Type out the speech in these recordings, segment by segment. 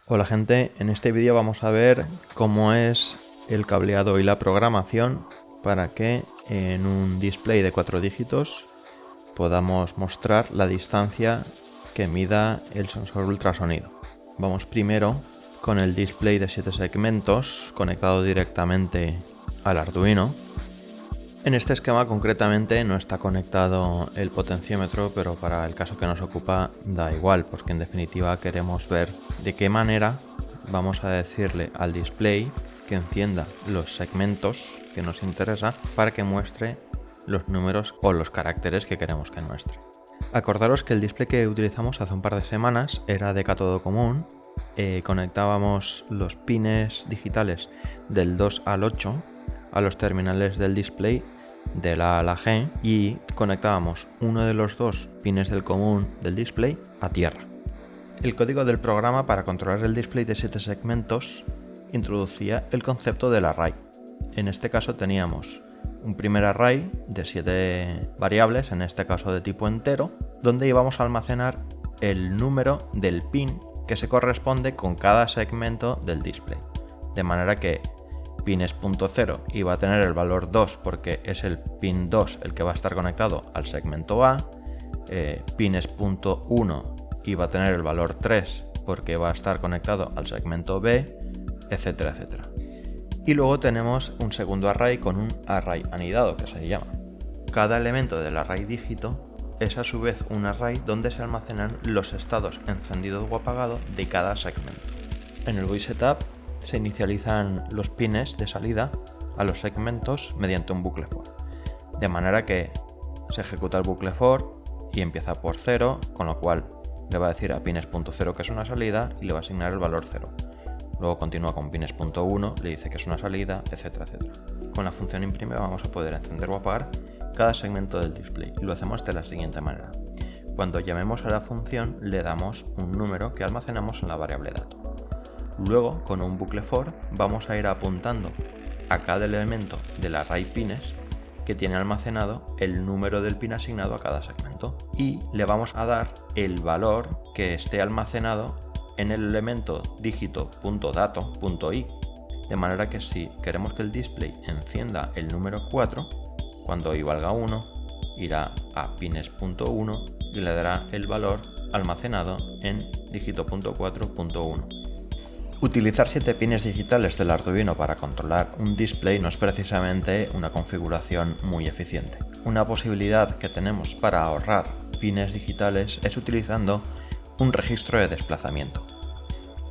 Hola gente, en este vídeo vamos a ver cómo es el cableado y la programación para que en un display de 4 dígitos podamos mostrar la distancia que mida el sensor ultrasonido. Vamos primero con el display de 7 segmentos conectado directamente al Arduino. En este esquema concretamente no está conectado el potenciómetro, pero para el caso que nos ocupa da igual, porque en definitiva queremos ver de qué manera vamos a decirle al display que encienda los segmentos que nos interesa para que muestre los números o los caracteres que queremos que muestre. Acordaros que el display que utilizamos hace un par de semanas era de cátodo común. Conectábamos los pines digitales del 2 al 8 a los terminales del display de la A a la G y conectábamos uno de los dos pines del común del display a tierra. El código del programa para controlar el display de 7 segmentos introducía el concepto del array. En este caso teníamos un primer array de 7 variables, en este caso de tipo entero, donde íbamos a almacenar el número del pin que se corresponde con cada segmento del display. De manera que pines.0 iba a tener el valor 2 porque es el pin 2 el que va a estar conectado al segmento A, pines.1 iba a tener el valor 3 porque va a estar conectado al segmento B, etcétera, etcétera. Y luego tenemos un segundo array con un array anidado que se llama. Cada elemento del array dígito es a su vez un array donde se almacenan los estados encendido o apagado de cada segmento. En el voice setup se inicializan los pines de salida a los segmentos mediante un bucle for, de manera que se ejecuta el bucle for y empieza por 0, con lo cual le va a decir a pines.0 que es una salida y le va a asignar el valor 0. Luego continúa con pines.1, le dice que es una salida, etcétera, etcétera. Con la función imprime vamos a poder encender o apagar cada segmento del display y lo hacemos de la siguiente manera. Cuando llamemos a la función le damos un número que almacenamos en la variable dato. Luego, con un bucle for, vamos a ir apuntando a cada elemento del array pines que tiene almacenado el número del pin asignado a cada segmento y le vamos a dar el valor que esté almacenado en el elemento dígito.dato.i, de manera que si queremos que el display encienda el número 4, cuando i valga 1, irá a pines.1 y le dará el valor almacenado en dígito.4.1. Utilizar 7 pines digitales del Arduino para controlar un display no es precisamente una configuración muy eficiente. Una posibilidad que tenemos para ahorrar pines digitales es utilizando un registro de desplazamiento.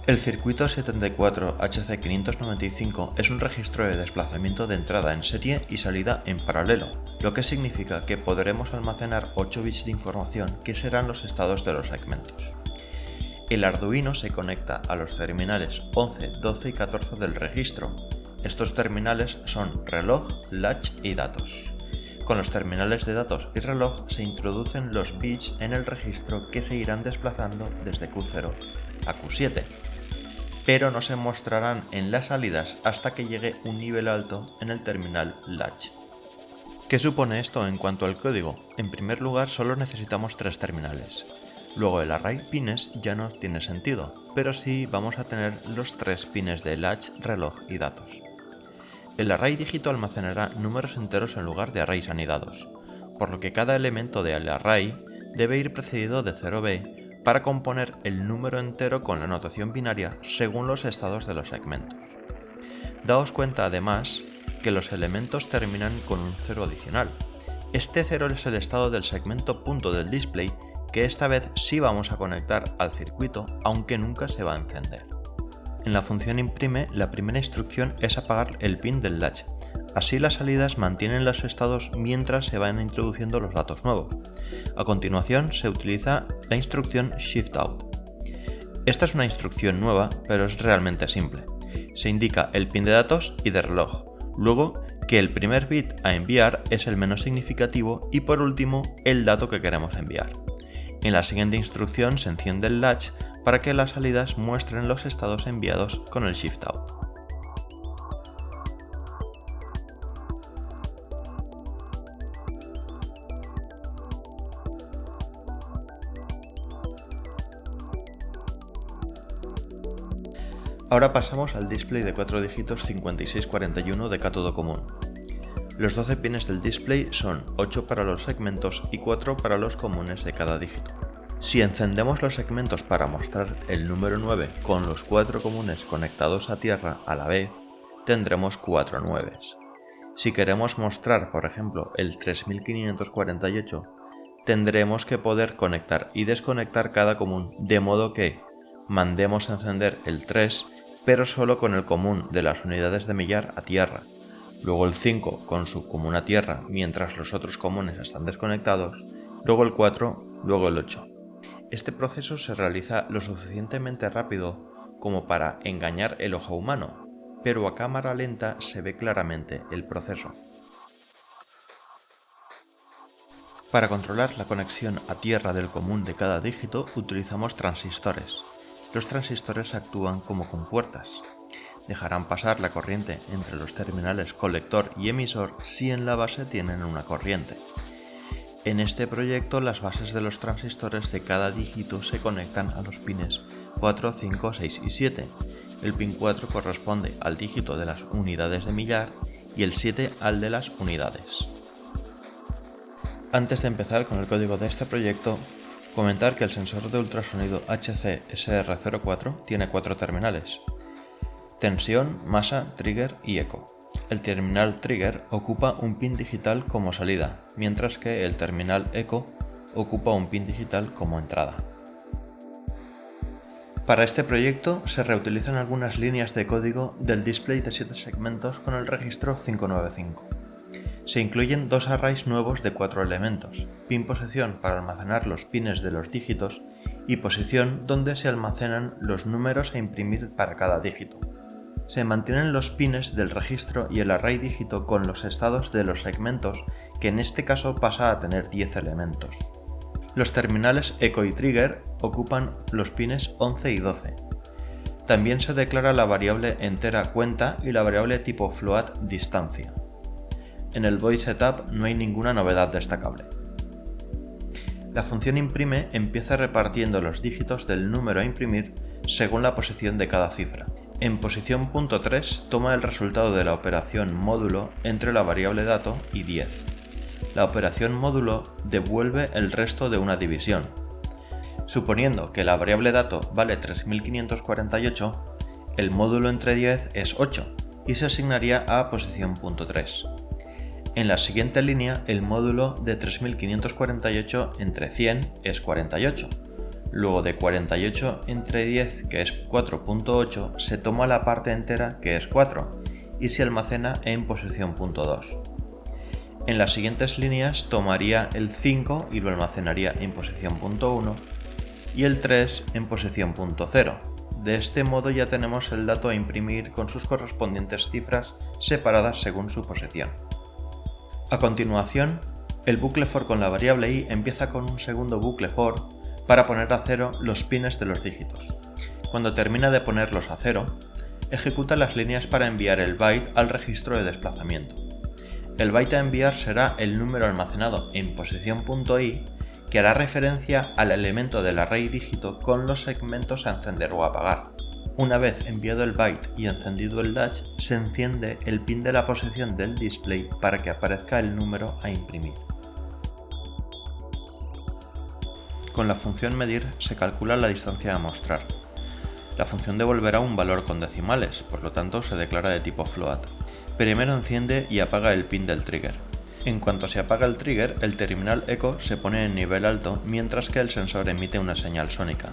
El circuito 74HC595 es un registro de desplazamiento de entrada en serie y salida en paralelo, lo que significa que podremos almacenar 8 bits de información que serán los estados de los segmentos. El Arduino se conecta a los terminales 11, 12 y 14 del registro. Estos terminales son reloj, latch y datos. Con los terminales de datos y reloj se introducen los bits en el registro que se irán desplazando desde Q0 a Q7, pero no se mostrarán en las salidas hasta que llegue un nivel alto en el terminal latch. ¿Qué supone esto en cuanto al código? En primer lugar, solo necesitamos 3 terminales. Luego el array pines ya no tiene sentido, pero sí vamos a tener los 3 pines de latch, reloj y datos. El array dígito almacenará números enteros en lugar de arrays anidados, por lo que cada elemento del array debe ir precedido de 0b para componer el número entero con la notación binaria según los estados de los segmentos. Daos cuenta además que los elementos terminan con un 0 adicional. Este 0 es el estado del segmento punto del display que esta vez sí vamos a conectar al circuito, aunque nunca se va a encender. En la función imprime, la primera instrucción es apagar el pin del latch. Así las salidas mantienen los estados mientras se van introduciendo los datos nuevos. A continuación se utiliza la instrucción shift out. Esta es una instrucción nueva, pero es realmente simple. Se indica el pin de datos y de reloj. Luego, que el primer bit a enviar es el menos significativo y por último, el dato que queremos enviar. En la siguiente instrucción se enciende el latch para que las salidas muestren los estados enviados con el shift out. Ahora pasamos al display de 4 dígitos 5641 de cátodo común. Los 12 pines del display son 8 para los segmentos y 4 para los comunes de cada dígito. Si encendemos los segmentos para mostrar el número 9 con los 4 comunes conectados a tierra a la vez, tendremos 4 nueves. Si queremos mostrar, por ejemplo, el 3548, tendremos que poder conectar y desconectar cada común, de modo que mandemos a encender el 3, pero solo con el común de las unidades de millar a tierra, luego el 5 con su común a tierra mientras los otros comunes están desconectados, luego el 4, luego el 8. Este proceso se realiza lo suficientemente rápido como para engañar el ojo humano, pero a cámara lenta se ve claramente el proceso. Para controlar la conexión a tierra del común de cada dígito utilizamos transistores. Los transistores actúan como compuertas. Dejarán pasar la corriente entre los terminales colector y emisor si en la base tienen una corriente. En este proyecto las bases de los transistores de cada dígito se conectan a los pines 4, 5, 6 y 7. El pin 4 corresponde al dígito de las unidades de millar y el 7 al de las unidades. Antes de empezar con el código de este proyecto, comentar que el sensor de ultrasonido HC-SR04 tiene 4 terminales: tensión, masa, trigger y eco. El terminal trigger ocupa un pin digital como salida, mientras que el terminal eco ocupa un pin digital como entrada. Para este proyecto se reutilizan algunas líneas de código del display de 7 segmentos con el registro 595. Se incluyen 2 arrays nuevos de 4 elementos: pin posición para almacenar los pines de los dígitos y posición donde se almacenan los números a imprimir para cada dígito. Se mantienen los pines del registro y el array dígito con los estados de los segmentos, que en este caso pasa a tener 10 elementos. Los terminales eco y trigger ocupan los pines 11 y 12. También se declara la variable entera cuenta y la variable tipo float distancia. En el void setup no hay ninguna novedad destacable. La función imprime empieza repartiendo los dígitos del número a imprimir según la posición de cada cifra. En posición .3 toma el resultado de la operación módulo entre la variable dato y 10. La operación módulo devuelve el resto de una división. Suponiendo que la variable dato vale 3548, el módulo entre 10 es 8 y se asignaría a posición .3. En la siguiente línea, el módulo de 3548 entre 100 es 48. Luego de 48 entre 10, que es 4.8, se toma la parte entera, que es 4, y se almacena en posición .2. En las siguientes líneas tomaría el 5 y lo almacenaría en posición .1 y el 3 en posición .0. De este modo ya tenemos el dato a imprimir con sus correspondientes cifras separadas según su posición. A continuación, el bucle for con la variable i empieza con un segundo bucle for para poner a 0 los pines de los dígitos. Cuando termina de ponerlos a 0, ejecuta las líneas para enviar el byte al registro de desplazamiento. El byte a enviar será el número almacenado en posición .i, que hará referencia al elemento del array dígito con los segmentos a encender o apagar. Una vez enviado el byte y encendido el latch, se enciende el pin de la posición del display para que aparezca el número a imprimir. Con la función medir se calcula la distancia a mostrar. La función devolverá un valor con decimales, por lo tanto se declara de tipo float. Primero enciende y apaga el pin del trigger. En cuanto se apaga el trigger, el terminal eco se pone en nivel alto mientras que el sensor emite una señal sónica.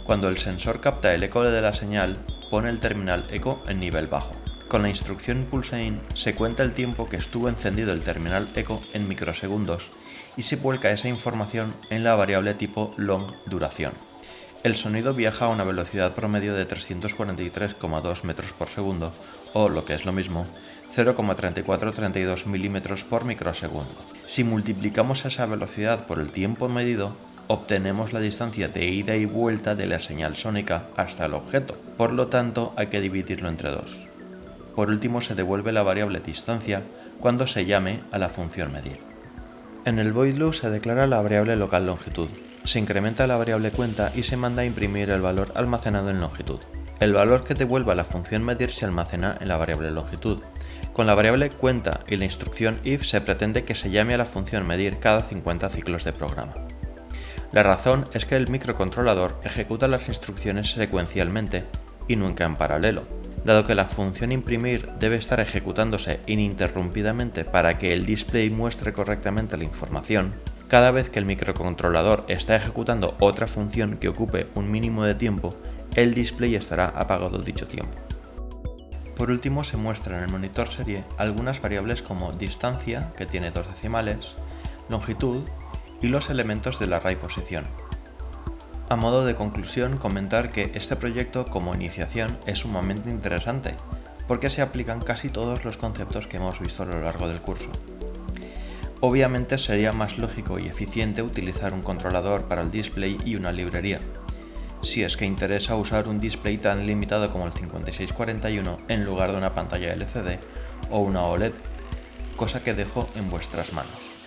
Cuando el sensor capta el eco de la señal, pone el terminal eco en nivel bajo. Con la instrucción pulseIn se cuenta el tiempo que estuvo encendido el terminal eco en microsegundos y se vuelca esa información en la variable tipo long duración. El sonido viaja a una velocidad promedio de 343,2 metros por segundo, o lo que es lo mismo, 0,3432 milímetros por microsegundo. Si multiplicamos esa velocidad por el tiempo medido, obtenemos la distancia de ida y vuelta de la señal sónica hasta el objeto, por lo tanto hay que dividirlo entre 2. Por último se devuelve la variable distancia cuando se llame a la función medir. En el void loop se declara la variable local longitud, se incrementa la variable cuenta y se manda a imprimir el valor almacenado en longitud. El valor que devuelva la función medir se almacena en la variable longitud. Con la variable cuenta y la instrucción if se pretende que se llame a la función medir cada 50 ciclos de programa. La razón es que el microcontrolador ejecuta las instrucciones secuencialmente y nunca en paralelo. Dado que la función imprimir debe estar ejecutándose ininterrumpidamente para que el display muestre correctamente la información, cada vez que el microcontrolador está ejecutando otra función que ocupe un mínimo de tiempo, el display estará apagado dicho tiempo. Por último, se muestra en el monitor serie algunas variables como distancia, que tiene 2 decimales, longitud y los elementos del array posición. A modo de conclusión, comentar que este proyecto como iniciación es sumamente interesante, porque se aplican casi todos los conceptos que hemos visto a lo largo del curso. Obviamente sería más lógico y eficiente utilizar un controlador para el display y una librería, si es que interesa usar un display tan limitado como el 5641 en lugar de una pantalla LCD o una OLED, cosa que dejo en vuestras manos.